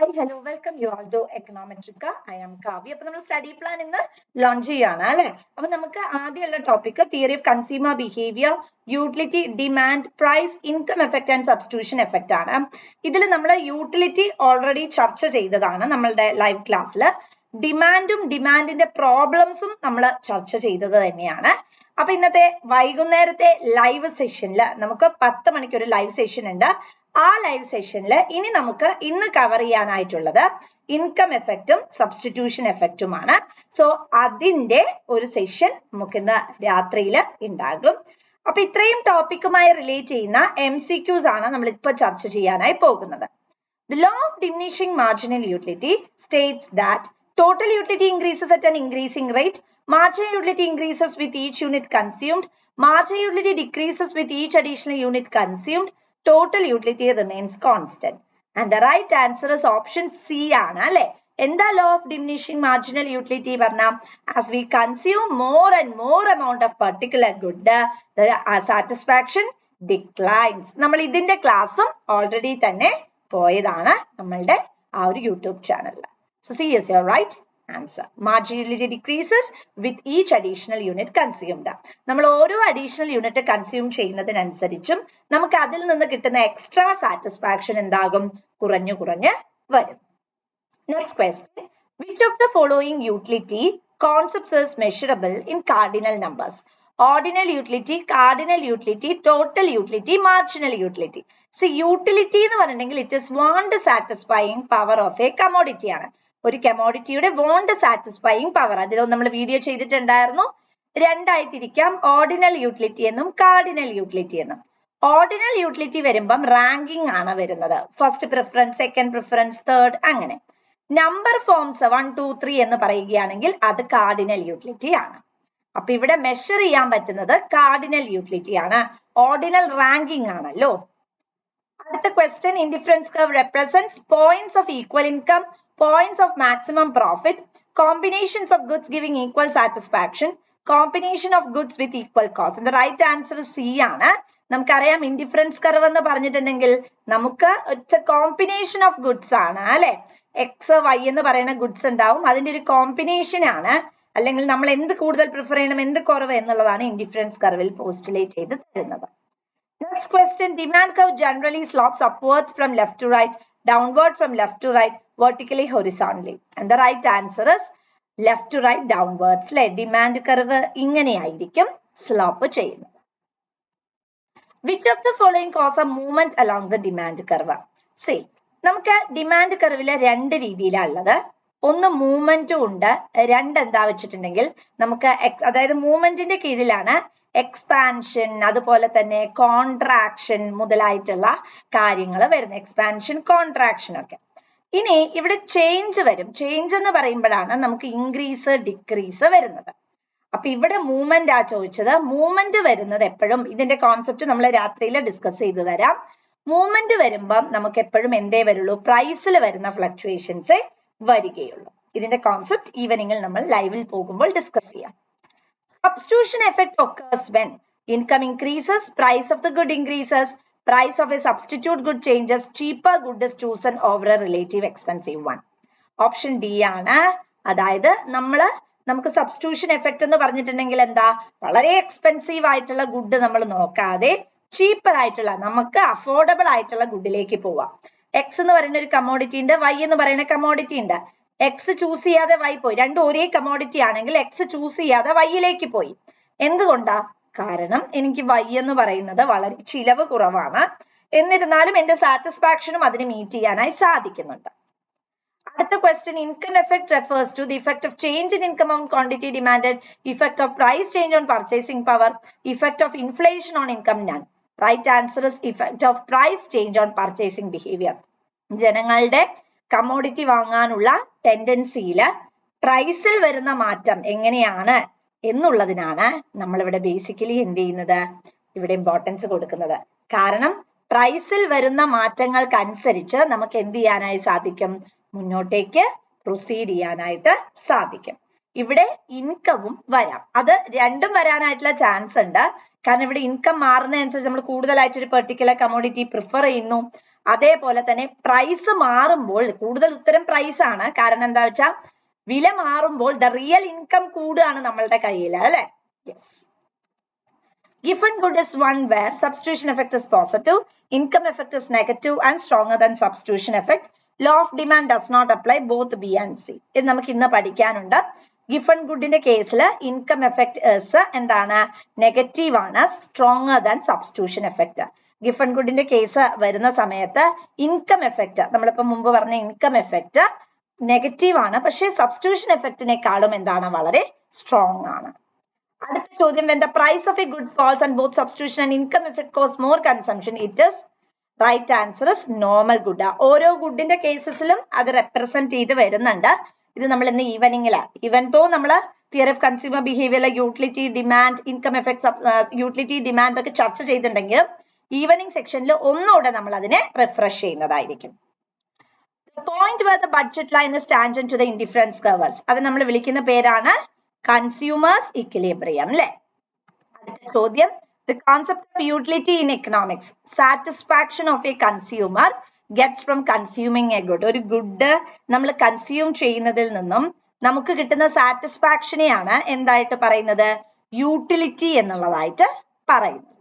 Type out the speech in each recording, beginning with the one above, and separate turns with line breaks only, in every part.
Hi, hello, welcome you all to Econometrica. I am Kavi. അപ്പോൾ നമ്മൾ study plan ഇന്ന് launch ചെയ്യാണ് അല്ലെ. അപ്പൊ നമുക്ക് ആദ്യമുള്ള topic theory of consumer behaviour, utility, demand, price, income effect and substitution effect ആണ്. ഇതിൽ നമ്മൾ യൂട്ടിലിറ്റി ഓൾറെഡി ചർച്ച ചെയ്തതാണ് നമ്മളുടെ ലൈവ് ക്ലാസ്സിൽ. ഡിമാൻഡും ഡിമാൻഡിന്റെ പ്രോബ്ലംസും നമ്മൾ ചർച്ച ചെയ്തത് തന്നെയാണ്. അപ്പൊ ഇന്നത്തെ വൈകുന്നേരത്തെ ലൈവ് സെഷനിൽ നമുക്ക് 10 മണിക്ക് ഒരു ലൈവ് സെഷൻ ഉണ്ട്. ആ ലൈവ് സെഷനിൽ ഇനി നമുക്ക് ഇന്ന് കവർ ചെയ്യാനായിട്ടുള്ളത് ഇൻകം എഫക്റ്റും സബ്സ്റ്റിറ്റ്യൂഷൻ എഫക്റ്റുമാണ്. സോ അതിന്റെ ഒരു സെഷൻ നമുക്ക് ഇന്ന് രാത്രിയിൽ ഉണ്ടാകും. അപ്പൊ ഇത്രയും ടോപ്പിക്കുമായി റിലേറ്റ് ചെയ്യുന്ന MCQs ആണ് നമ്മൾ ഇപ്പൊ ചർച്ച ചെയ്യാനായി പോകുന്നത്. The law of diminishing marginal utility states that total utility increases at an increasing rate. Marginal utility increases with each unit consumed. Marginal utility decreases with each additional unit consumed. Total utility remains constant. And the right answer is option C ആണ് അല്ലെ. എന്താ law of diminishing marginal utility പറഞ്ഞ? As we consume more and more amount of particular good, the satisfaction declines. നമ്മൾ ഇതിന്റെ ക്ലാസ്സും already തന്നെ പോയതാണ് നമ്മളുടെ ആ ഒരു യൂട്യൂബ് ചാനലിൽ. So C is your right answer. Marginal utility decreases with each additional unit consumed. നമ്മൾ ഓരോ അഡീഷണൽ യൂണിറ്റ് കൺസ്യൂം ചെയ്യുന്നതിനനുസരിച്ചും നമുക്ക് അതിൽ നിന്ന് കിട്ടുന്ന എക്സ്ട്രാ സാറ്റിസ്ഫാക്ഷൻ എന്താകും? കുറഞ്ഞു വരും. Next question. Which of the following utility concepts is measurable in cardinal numbers? Ordinal utility, cardinal utility, total utility, marginal utility. See, utility എന്ന് പറഞ്ഞിട്ടുണ്ടെങ്കിൽ it is want satisfying power of a commodity ആണ്. ഒരു കമോഡിറ്റിയുടെ want satisfying power. അതിലൊന്നും നമ്മൾ video ചെയ്തിട്ടുണ്ടായിരുന്നു. രണ്ടായി തിരിക്കാം, ordinal utility എന്നും കാർഡിനൽ യൂട്ടിലിറ്റി എന്നും. ഓർഡിനൽ യൂട്ടിലിറ്റി വരുമ്പം റാങ്കിങ് ആണ് വരുന്നത്. First preference, second preference, third, അങ്ങനെ. നമ്പർ ഫോംസ് 1, 2, 3 എന്ന് പറയുകയാണെങ്കിൽ അത് കാർഡിനൽ യൂട്ടിലിറ്റി ആണ്. അപ്പൊ ഇവിടെ മെഷർ ചെയ്യാൻ പറ്റുന്നത് കാർഡിനൽ യൂട്ടിലിറ്റി ആണ്. ഓർഡിനൽ റാങ്കിങ് ആണല്ലോ. അടുത്ത question, indifference curve represents points of equal income, points of maximum profit, combinations of goods giving equal satisfaction, combination of goods with equal cost. And the right answer is C ആണ്. നമുക്കറിയാം indifference curve എന്ന് പറഞ്ഞിട്ടുണ്ടെങ്കിൽ നമുക്ക് combination of goods ആണ് അല്ലെ. X Y എന്ന് പറയുന്ന goods ഉണ്ടാവും, അതിന്റെ ഒരു കോമ്പിനേഷൻ ആണ്. അല്ലെങ്കിൽ നമ്മൾ എന്ത് കൂടുതൽ പ്രിഫർ ചെയ്യണം, എന്ത് കുറവ് എന്നുള്ളതാണ് ഇൻഡിഫറൻസ് കർവിൽ പോസ്റ്റുലേറ്റ് ചെയ്ത് തരുന്നത്. Next question, demand curve generally slopes upwards from left to right, downward from left to right, vertically, horizontally. And the right answer is left to right, downwards. Demand curve ഇങ്ങനെയായിരിക്കും slope ചെയ്യുന്നത്. Which of the following cause a movement along the demand curve? See, നമുക്ക് demand കർവില് രണ്ട് രീതിയിലുള്ളത്. ഒന്ന് മൂവ്മെന്റും ഉണ്ട്, രണ്ട് എന്താ വെച്ചിട്ടുണ്ടെങ്കിൽ നമുക്ക് അതായത് മൂവ്മെന്റിന്റെ കീഴിലാണ് എക്സ്പാൻഷൻ, അതുപോലെ തന്നെ കോൺട്രാക്ഷൻ മുതലായിട്ടുള്ള കാര്യങ്ങൾ വരുന്നത്. എക്സ്പാൻഷൻ, കോൺട്രാക്ഷൻ ഒക്കെ. ഇനി ഇവിടെ ചേഞ്ച് വരും. ചേഞ്ച് എന്ന് പറയുമ്പോഴാണ് നമുക്ക് ഇൻക്രീസ് ഡിക്രീസ് വരുന്നത്. അപ്പൊ ഇവിടെ മൂവ്മെന്റ് ആ ചോദിച്ചത്. മൂവ്മെന്റ് വരുന്നത് എപ്പോഴും, ഇതിന്റെ കോൺസെപ്റ്റ് നമ്മൾ രാത്രിയിൽ ഡിസ്കസ് ചെയ്തു തരാം. മൂവ്മെന്റ് വരുമ്പം നമുക്ക് എപ്പോഴും എന്തേ വരുള്ളൂ? പ്രൈസിൽ വരുന്ന ഫ്ലക്ച്വേഷൻസേ വരികയുള്ളൂ. ഇതിന്റെ കോൺസെപ്റ്റ് ഈവനിങ്ങിൽ നമ്മൾ ലൈവിൽ പോകുമ്പോൾ ഡിസ്കസ് ചെയ്യാം. Substitution effect occurs when income increases, price of the good increases, price of a substitute good changes, cheaper good is chosen over a relative expensive one. Option D ആണ്. അതായത് നമുക്ക് സബ്സ്റ്റിറ്റ്യൂഷൻ എഫക്ട് എന്ന് പറഞ്ഞിട്ടുണ്ടെങ്കിൽ എന്താ, വളരെ expensive ആയിട്ടുള്ള good നമ്മൾ നോക്കാതെ ചീപ്പർ ആയിട്ടുള്ള നമുക്ക് അഫോർഡബിൾ ആയിട്ടുള്ള ഗുഡിലേക്ക് പോവാം. എക്സ് എന്ന് പറയുന്ന ഒരു കമോഡിറ്റി ഉണ്ട്, വൈ എന്ന് പറയുന്ന കമോഡിറ്റി ഉണ്ട്. എക്സ് ചൂസ് ചെയ്യാതെ വൈ പോയി. രണ്ടും ഒരേ കമോഡിറ്റി ആണെങ്കിൽ എക്സ് ചൂസ് ചെയ്യാതെ വൈയിലേക്ക് പോയി. എന്തുകൊണ്ടാ? കാരണം എനിക്ക് വൈ എന്ന് പറയുന്നത് വളരെ ചിലവ് കുറവാണ്, എന്നിരുന്നാലും എന്റെ സാറ്റിസ്ഫാക്ഷനും അതിന് മീറ്റ് ചെയ്യാനായി സാധിക്കുന്നുണ്ട്. അടുത്ത question, income effect refers to the effect of change in income on quantity demanded, effect of price change on purchasing power, effect of inflation on income, none. Right answer is effect of price change on purchasing behavior. ജനങ്ങളുടെ commodity വാങ്ങാനുള്ള ടെൻഡൻസിയില് പ്രൈസിൽ വരുന്ന മാറ്റം എങ്ങനെയാണ് എന്നുള്ളതിനാണ് നമ്മളിവിടെ basically എന്ത് ചെയ്യുന്നത്, ഇവിടെ ഇമ്പോർട്ടൻസ് കൊടുക്കുന്നത്. കാരണം പ്രൈസിൽ വരുന്ന മാറ്റങ്ങൾക്കനുസരിച്ച് നമുക്ക് എന്ത് ചെയ്യാനായി സാധിക്കും? മുന്നോട്ടേക്ക് പ്രൊസീഡ് ചെയ്യാനായിട്ട് സാധിക്കും. ഇവിടെ ഇൻകവും വരാം. അത് രണ്ടും വരാനായിട്ടുള്ള ചാൻസ് ഉണ്ട്. കാരണം ഇവിടെ ഇൻകം മാറുന്നതനുസരിച്ച് നമ്മൾ കൂടുതലായിട്ട് ഒരു പെർട്ടിക്കുലർ കമോഡിറ്റി പ്രിഫർ ചെയ്യുന്നു. അതേപോലെ തന്നെ പ്രൈസ് മാറുമ്പോൾ കൂടുതൽ ഉത്തരം പ്രൈസ് ആണ്. കാരണം എന്താ വെച്ചാൽ വില മാറുമ്പോൾ ദ റിയൽ ഇൻകം കൂടുകയാണ് നമ്മളുടെ കയ്യിൽ അല്ലെ. Yes. Given good is one where substitution effect is positive, income effect is negative and stronger than substitution effect. Law of demand does not apply both B and C. ഇത് നമുക്ക് ഇന്ന് പഠിക്കാനുണ്ട്. Given goodന്റെ കേസിൽ income effect is എന്താണ് negative ആണ്, stronger than substitution effect. Given goodന്റെ case വരുന്ന സമയത്ത് income effect നമ്മളിപ്പോൾ മുമ്പ് പറഞ്ഞ income effect നെഗറ്റീവ് ആണ്, പക്ഷേ substitution effectനേക്കാളും എന്താണ് വളരെ സ്ട്രോങ് ആണ്. അടുത്ത ചോദ്യം, when the price of a good falls and both substitution and income effect cause more consumption, it is right answer is normal good. ഓരോ ഗുഡിന്റെ കേസസിലും അത് റെപ്രസെന്റ് ചെയ്ത് വരുന്നുണ്ട്. ഇത് നമ്മൾ ഇന്ന് ഈവനിങ്ങിലാണ്. ഈവൻ തോ നമ്മൾ theory of consumer behaviour utility demand income effects utility demand ഒക്കെ ചർച്ച ചെയ്തിട്ടുണ്ടെങ്കിലും ഈവനിങ് സെക്ഷനിൽ ഒന്നുകൂടെ നമ്മൾ അതിനെ റിഫ്രഷ് ചെയ്യുന്നതായിരിക്കും. The point where the budget line is tangent to the indifference curves, അത് നമ്മൾ വിളിക്കുന്ന പേരാണ് കൺസ്യൂമേഴ്സ് ഇക്വിലിബ്രിയം അല്ലെ. അടുത്ത ചോദ്യം, the concept of utility in economics, satisfaction of a consumer gets from consuming a good. ഒരു ഗുഡ് നമ്മൾ കൺസ്യൂം ചെയ്യുന്നതിൽ നിന്നും നമുക്ക് കിട്ടുന്ന സാറ്റിസ്ഫാക്ഷനെയാണ് എന്തായിട്ട് പറയുന്നത് യൂട്ടിലിറ്റി എന്നുള്ളതായിട്ട് പറയുന്നത്.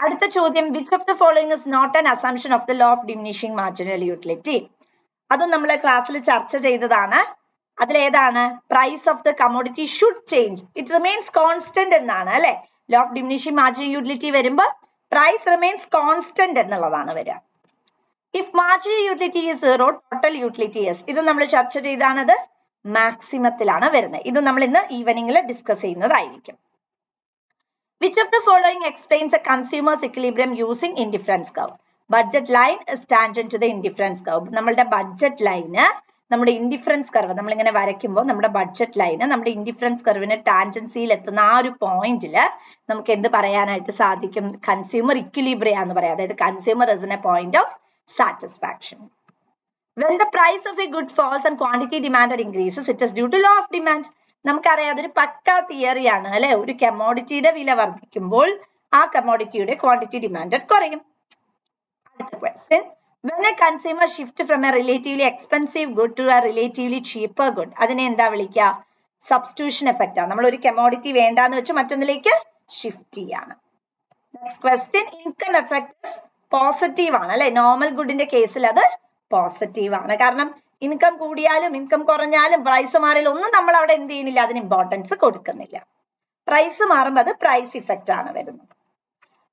അടുത്ത ചോദ്യം, which of the following is not an assumption of the law of diminishing marginal utility? അതും നമ്മൾ ക്ലാസ്സിൽ ചർച്ച ചെയ്തതാണ്. അതിലേതാണ് price of the commodity should change, it remains constant എന്നാണ് അല്ലെ. Law of diminishing marginal utility വരുമ്പോൾ പ്രൈസ് റിമെയിൻസ് കോൺസ്റ്റന്റ് എന്നുള്ളതാണ് വരിക. If marginal utility is zero, total utility is, ഇത് നമ്മൾ ചർച്ച ചെയ്താണത് മാക്സിമത്തിലാണ് വരുന്നത്. ഇത് നമ്മൾ ഇന്ന് ഈവനിങ്ങിൽ ഡിസ്കസ് ചെയ്യുന്നതായിരിക്കും. Which of the following explains the consumer's equilibrium using indifference curve? Budget line is tangent to the indifference curve. നമ്മളുടെ ബഡ്ജറ്റ് ലൈന് നമ്മുടെ ഇൻഡിഫറൻസ് കർവ് നമ്മളിങ്ങനെ വരയ്ക്കുമ്പോൾ നമ്മുടെ ബഡ്ജറ്റ് ലൈന് നമ്മുടെ ഇൻഡിഫറൻസ് കർവിന് ടാൻജൻസിയിൽ എത്തുന്ന ആ ഒരു പോയിന്റിൽ നമുക്ക് എന്ത് പറയാനായിട്ട് സാധിക്കും? കൺസ്യൂമർ ഇക്വിലിബ്രിയം എന്ന് പറയാം. അതായത് consumer is in A point of satisfaction. When the price of a good falls and quantity demanded increases, it is due to law of demand. നമുക്കറിയാം അതൊരു പക്കാ തിയറിയാണ് അല്ലെ. ഒരു കമോഡിറ്റിയുടെ വില വർദ്ധിക്കുമ്പോൾ ആ കമോഡിറ്റിയുടെ ക്വാണ്ടിറ്റി ഡിമാൻഡ് കുറയും. അടുത്ത question, when a consumer shift from a relatively expensive good to a relatively cheaper good, അതിനെ എന്താ വിളിക്കുക? സബ്സ്റ്റിറ്റ്യൂഷൻ എഫക്റ്റ് ആണ്. നമ്മൾ ഒരു കമോഡിറ്റി വേണ്ടാന്ന് വെച്ച് മറ്റൊന്നിലേക്ക് ഷിഫ്റ്റ് ചെയ്യാണ്. Next question, income effect positive ആണ് അല്ലെ. നോർമൽ ഗുഡിന്റെ കേസിൽ അത് പോസിറ്റീവ് ആണ്. കാരണം ഇൻകം കൂടിയാലും ഇൻകം കുറഞ്ഞാലും പ്രൈസ് മാറിയാലും ഒന്നും നമ്മൾ അവിടെ എന്ത് ചെയ്യുന്നില്ല, അതിന് ഇമ്പോർട്ടൻസ് കൊടുക്കുന്നില്ല. പ്രൈസ് മാറുമ്പോൾ അത് പ്രൈസ് ഇഫക്റ്റ് ആണ് വരുന്നത്.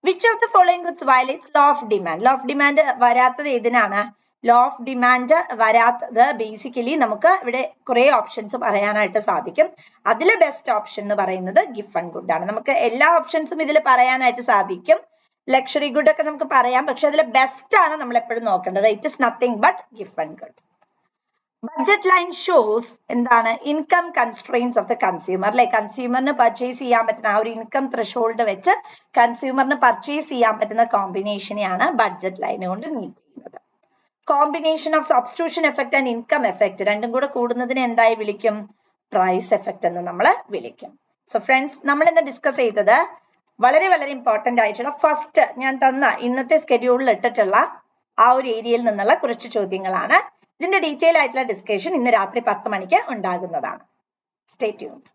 Which of the following goods violates law of demand? Law of demand വരാത്തത് ഏതിനാണ്? ലോ ഓഫ് ഡിമാൻഡ് വരാത്തത് ബേസിക്കലി നമുക്ക് ഇവിടെ കുറെ ഓപ്ഷൻസ് പറയാനായിട്ട് സാധിക്കും. അതിലെ ബെസ്റ്റ് ഓപ്ഷൻ എന്ന് പറയുന്നത് ഗിഫൺ ഗുഡ് ആണ്. നമുക്ക് എല്ലാ ഓപ്ഷൻസും ഇതിൽ പറയാനായിട്ട് സാധിക്കും. ലക്ഷറി ഗുഡ് ഒക്കെ നമുക്ക് പറയാം, പക്ഷെ അതിൽ ബെസ്റ്റ് ആണ് നമ്മൾ എപ്പോഴും നോക്കേണ്ടത്. It is nothing but given good. Budget line shows എന്താണ്? Income constraints of the consumer അല്ലെ. കൺസ്യൂമറിന് പർച്ചേസ് ചെയ്യാൻ പറ്റുന്ന ആ ഒരു ഇൻകം ത്രഷോൾഡ് വെച്ച് കൺസ്യൂമറിന് പർച്ചേസ് ചെയ്യാൻ പറ്റുന്ന കോമ്പിനേഷനെയാണ് ബഡ്ജറ്റ് ലൈൻ കൊണ്ട് മീൻ ചെയ്യുന്നത്. Combination of substitution effect and income effect രണ്ടും കൂടെ കൂടുന്നതിന് എന്തായി വിളിക്കും? പ്രൈസ് എഫക്ട് എന്ന് നമ്മൾ വിളിക്കും. സോ ഫ്രണ്ട്സ്, നമ്മൾ ഇന്ന് ഡിസ്കസ് ചെയ്തത് വളരെ വളരെ ഇമ്പോർട്ടന്റ് ആയിട്ടുള്ള ഫസ്റ്റ് ഞാൻ തന്ന ഇന്നത്തെ സ്കെഡ്യൂളിൽ ഇട്ടിട്ടുള്ള ആ ഒരു ഏരിയയിൽ നിന്നുള്ള കുറച്ച് ചോദ്യങ്ങളാണ്. ഇതിന്റെ ഡീറ്റെയിൽ ആയിട്ടുള്ള ഡിസ്കഷൻ ഇന്ന് രാത്രി 10 മണിക്ക് ഉണ്ടാകുന്നതാണ്. Stay tuned.